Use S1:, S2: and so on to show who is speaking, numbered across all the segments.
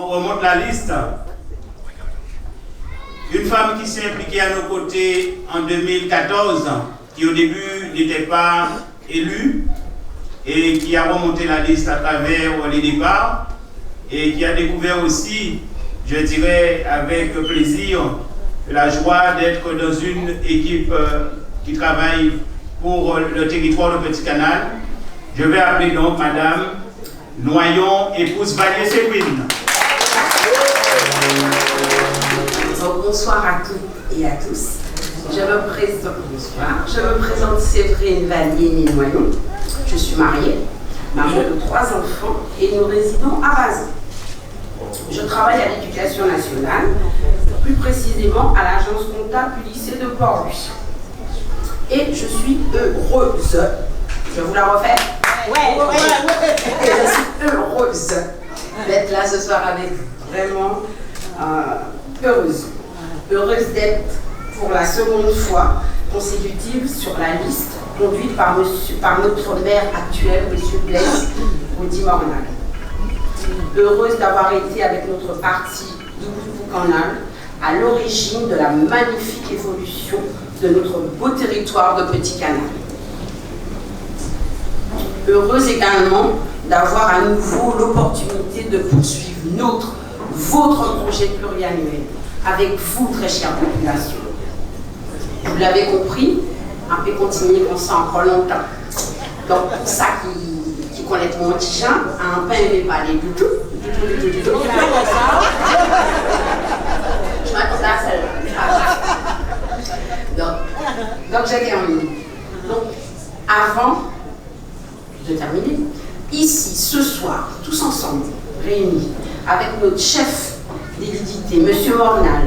S1: on remonte la liste. Une femme qui s'est impliquée à nos côtés en 2014, qui au début n'était pas élue, et qui a remonté la liste à travers les débats, et qui a découvert aussi, je dirais avec plaisir, la joie d'être dans une équipe qui travaille pour le territoire de Petit Canal. Je vais appeler donc Madame Noyon, épouse Valier-Sébrine.
S2: Bonsoir à toutes et à tous. Je me présente Séverine Valier-Noyon. Je suis mariée, maman de 3 enfants et nous résidons à Bazin. Je travaille à l'Éducation nationale, plus précisément à l'agence comptable du lycée de Port-Louis. Et je suis heureuse. Je vous la refais? Ouais. Et je suis heureuse d'être là ce soir avec vraiment heureuse d'être pour la seconde fois consécutive sur la liste conduite par notre maire actuel, M. Blaise Boudy-Mornal. Heureuse d'avoir été avec notre parti Doubou-Canal à l'origine de la magnifique évolution de notre beau territoire de Petit Canal. Heureuse également d'avoir à nouveau l'opportunité de poursuivre votre projet pluriannuel avec vous, très chère population. Vous l'avez compris, on peut continuer comme ça encore longtemps. Donc, pour ça qui connaît mon petit Jean, un pain ne pas aller du tout. Je m'attends à celle-là. Donc, j'ai terminé. Donc, avant de terminer, ici, ce soir, tous ensemble, réunis, avec notre chef d'édité, M. Mornal,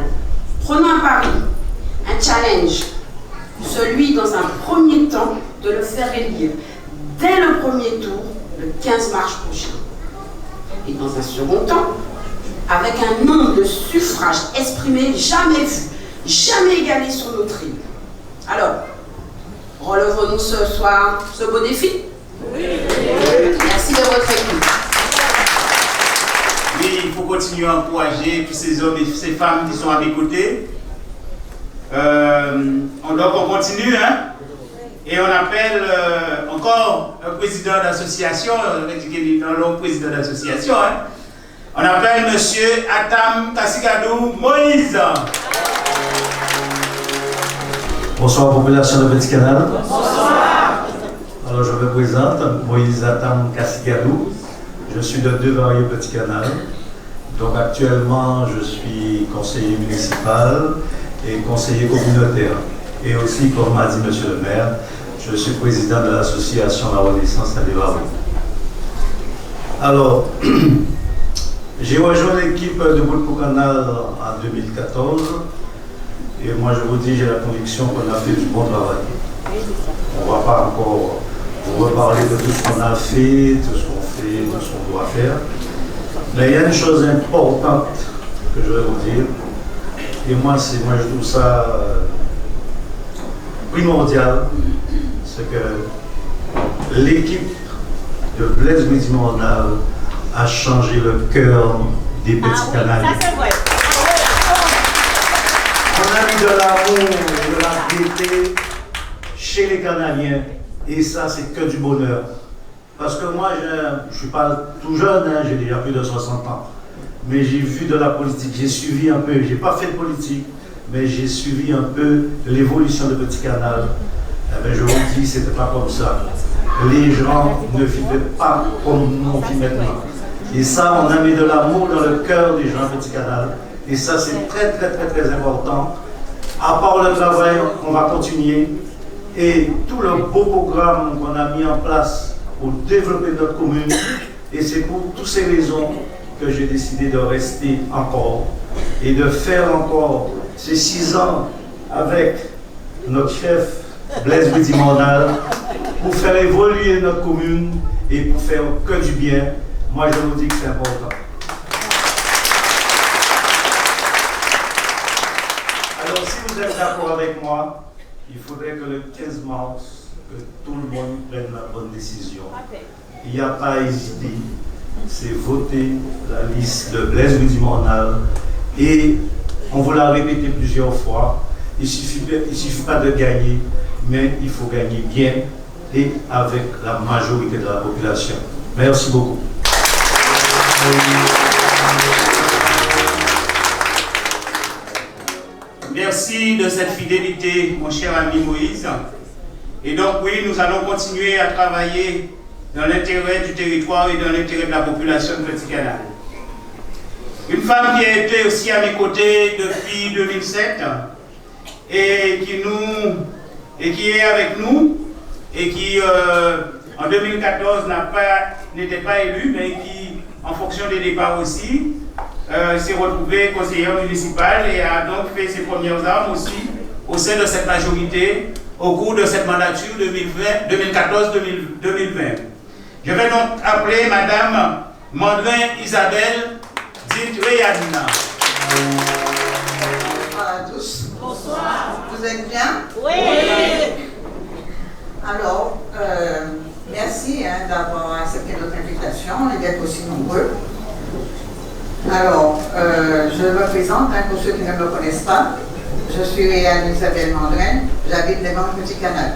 S2: prenons un pari, un challenge, celui dans un premier temps de le faire élire dès le premier tour, le 15 mars prochain. Et dans un second temps, avec un nombre de suffrages exprimés jamais vu, jamais égalé sur notre île. Alors, relevons-nous ce soir ce beau défi? Oui. Merci de votre écoute.
S1: Oui, il faut continuer à encourager tous ces hommes et ces femmes qui sont à mes côtés. Donc on continue, hein? Et on appelle encore un président d'association, un président d'association, hein? On appelle M. Atam Kassigadou Moïse.
S3: Bonsoir population de Petit Canal.
S2: Bonsoir.
S3: Alors je me présente, Moïse Atam Kassigadou. Je suis de Deux-Varieux Petit Canal. Donc actuellement je suis conseiller municipal et conseiller communautaire. Et aussi, comme m'a dit monsieur le maire, je suis président de l'association La Renaissance à Deux-Varieux. Alors, j'ai rejoint l'équipe de Bout-Canal en 2014 et moi je vous dis, j'ai la conviction qu'on a fait du bon travail. On ne va pas encore vous reparler de tout ce qu'on a fait, tout ce qu'on fait, tout ce qu'on doit faire. Mais il y a une chose importante que je vais vous dire, et moi je trouve ça primordial, c'est que l'équipe de Blaise Boudy-Mornal a changé le cœur des petits Canaliens.
S4: Ça c'est vrai.
S3: On a mis de l'amour, de la gaieté chez les Canadiens, et ça c'est que du bonheur. Parce que moi, je ne suis pas tout jeune, hein, j'ai déjà plus de 60 ans. Mais j'ai vu de la politique, j'ai suivi un peu, je n'ai pas fait de politique, mais j'ai suivi un peu l'évolution de Petit Canal. Eh bien, je vous dis, ce n'était pas comme ça. Les gens ne vivaient pas comme nous on vit maintenant. Et ça, on a mis de l'amour dans le cœur des gens de Petit Canal. Et ça, c'est très, très, très, très important. À part le travail, on va continuer. Et tout le beau programme qu'on a mis en place pour développer notre commune. Et c'est pour toutes ces raisons que j'ai décidé de rester encore et de faire encore ces 6 ans avec notre chef Blaise Boudy-Mornal pour faire évoluer notre commune et pour faire que du bien. Moi, je vous dis que c'est important. Alors, si vous êtes d'accord avec moi, il faudrait que le 15 mars, que tout le monde prenne la bonne décision. Il n'y a pas à hésiter. c'est voter la liste de Blaise Rudy-Mornal. Et on vous l'a répété plusieurs fois, il ne suffit pas de gagner, mais il faut gagner bien et avec la majorité de la population. Merci beaucoup.
S1: Merci de cette fidélité, mon cher ami Moïse. Et donc oui, nous allons continuer à travailler dans l'intérêt du territoire et dans l'intérêt de la population de Petit-Canal. Une femme qui a été aussi à mes côtés depuis 2007 et qui est avec nous et qui en 2014 n'était pas élue, mais qui, en fonction des départs aussi, s'est retrouvée conseillère municipale et a donc fait ses premières armes aussi au sein de cette majorité au cours de cette mandature 2014-2020. Je vais donc appeler Madame Mandrin Isabelle dite Réanina.
S4: Bonsoir à tous.
S5: Bonsoir.
S4: Vous êtes bien?
S5: Oui.
S4: Alors, merci d'avoir accepté notre invitation et d'être aussi nombreux. Alors, je me présente, pour ceux qui ne me connaissent pas. Je suis Réanina Isabelle Mandrin, j'habite les Banques Petit-Canal.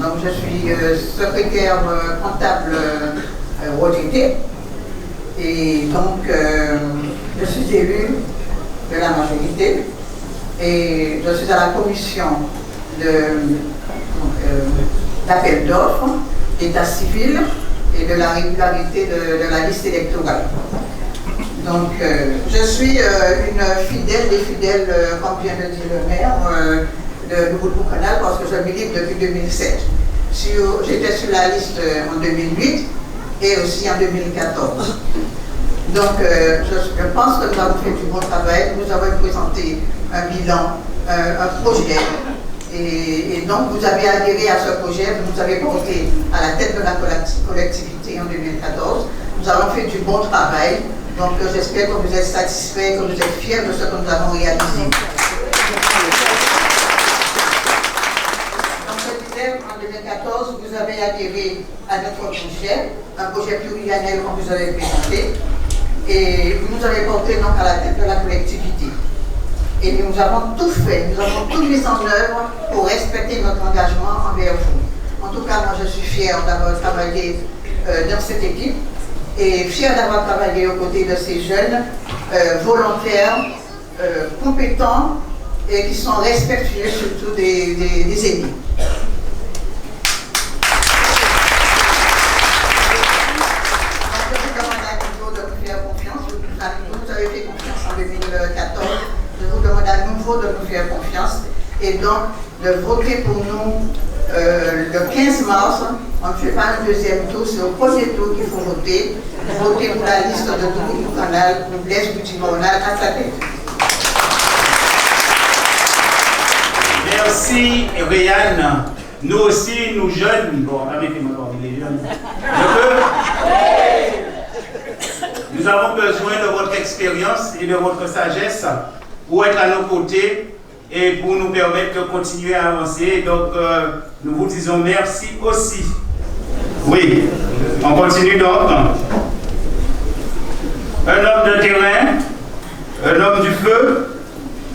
S4: Donc, je suis secrétaire comptable retraité. Et donc, je suis élue de la majorité et je suis à la commission d'appel d'offres, d'état civil et de la régularité de la liste électorale. Donc, je suis une fidèle des fidèles, comme vient de dire le maire, de Nouveau-Canal parce que je milite depuis 2007. J'étais sur la liste en 2008 et aussi en 2014. Donc, je pense que nous avons fait du bon travail. Nous avons présenté un bilan, un projet. Et donc, vous avez adhéré à ce projet. Vous nous avez porté à la tête de la collectivité en 2014. Nous avons fait du bon travail. Donc, j'espère que vous êtes satisfaits, que vous êtes fiers de ce que nous avons réalisé. Donc, je disais, en 2014, vous avez adhéré à notre projet, un projet pluriannuel que vous avez présenté. Et vous nous avez porté donc à la tête de la collectivité. Et nous avons tout fait, nous avons tout mis en œuvre pour respecter notre engagement envers vous. En tout cas, moi je suis fière d'avoir travaillé dans cette équipe et fière d'avoir travaillé aux côtés de ces jeunes volontaires, compétents et qui sont respectueux surtout des aînés. Vous avez fait confiance en 2014, je vous demande à nouveau de nous faire confiance et donc de voter pour nous le 15 mars. On ne fait pas un deuxième tour, c'est au premier tour qu'il faut voter. Voter pour la liste de Nouveau-Canal, pour Blaise Rudy-Mornal à sa tête.
S1: Merci Réanne. Nous aussi, nous jeunes, bon, permettez-moi de les jeunes. Nous avons besoin de votre expérience et de votre sagesse pour être à nos côtés et pour nous permettre de continuer à avancer. Donc, nous vous disons merci aussi. Oui, on continue donc. Un homme de terrain, un homme du feu.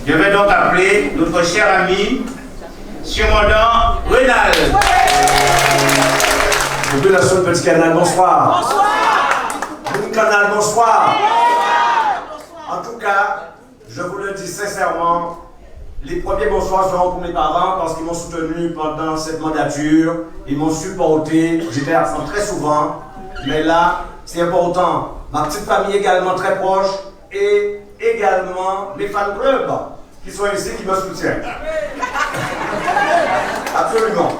S1: Je vais donc appeler notre cher ami, surmandant Renal.
S6: Population de Petit-Canal, bonsoir.
S5: Bonsoir.
S6: Nouveau-Canal, bonsoir. En tout cas, je vous le dis sincèrement, les premiers bonsoirs seront pour mes parents parce qu'ils m'ont soutenu pendant cette mandature, ils m'ont supporté, j'étais absent très souvent, mais là, c'est important. Ma petite famille également très proche et également mes fan clubs qui sont ici, qui me soutiennent. Absolument.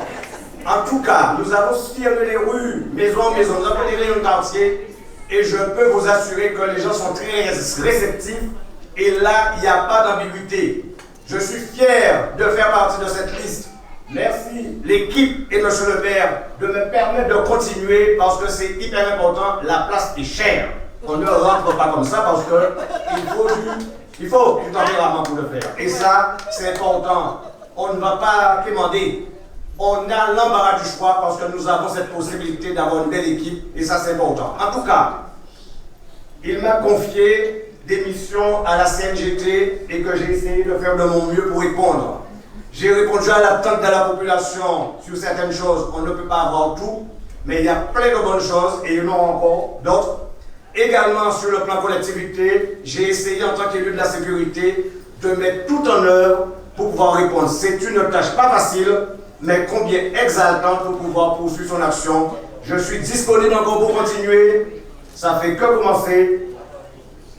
S6: En tout cas, nous avons sillonné les rues, maison en maison, nous avons des réunions de quartier et je peux vous assurer que les gens sont très réceptifs et là, il n'y a pas d'ambiguïté. Je suis fier de faire partie de cette liste. Merci l'équipe et M. le maire de me permettre de continuer parce que c'est hyper important, la place est chère. On ne rentre pas comme ça parce qu'il faut du tempérament pour le faire. Et ça, c'est important. On ne va pas demander. On a l'embarras du choix parce que nous avons cette possibilité d'avoir une belle équipe et ça c'est important. En tout cas, Il m'a confié des missions à la CNGT et que j'ai essayé de faire de mon mieux pour répondre. J'ai répondu à l'attente de la population sur certaines choses. On ne peut pas avoir tout, mais il y a plein de bonnes choses et il y en a encore d'autres. Également sur le plan collectivité, j'ai essayé en tant qu'élu de la sécurité de mettre tout en œuvre pour pouvoir répondre. C'est une tâche pas facile, mais combien exaltante pour pouvoir poursuivre son action. Je suis disponible encore pour continuer. Ça fait que commencer.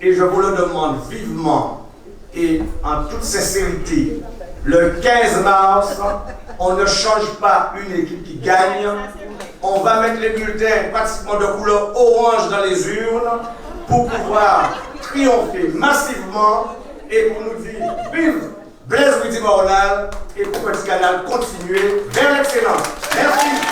S6: Et je vous le demande vivement et en toute sincérité. Le 15 mars, on ne change pas une équipe qui gagne. On va mettre les bulletins pratiquement de couleur orange dans les urnes pour pouvoir triompher massivement et pour nous dire vive Blaise Rudy Mornal et pour que Petit Canal continue vers l'excellence. Merci.